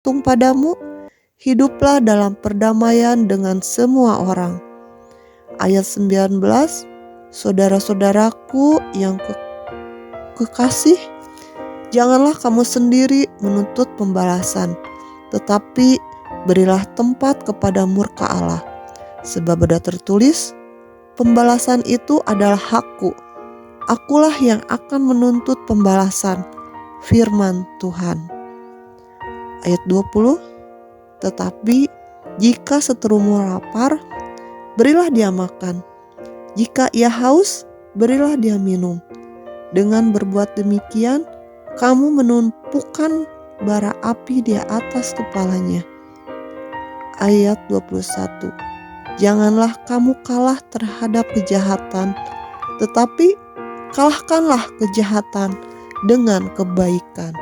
bergantung padamu, hiduplah dalam perdamaian dengan semua orang. Ayat 19, saudara-saudaraku yang kekasih, janganlah kamu sendiri menuntut pembalasan, tetapi berilah tempat kepada murka Allah. Sebab ada tertulis, pembalasan itu adalah hakku. Akulah yang akan menuntut pembalasan, firman Tuhan. Ayat 20, tetapi jika seterumu lapar, berilah dia makan. Jika ia haus, berilah dia minum. Dengan berbuat demikian, kamu menumpukan bara api di atas kepalanya. Ayat 21, janganlah kamu kalah terhadap kejahatan, tetapi kalahkanlah kejahatan dengan kebaikan.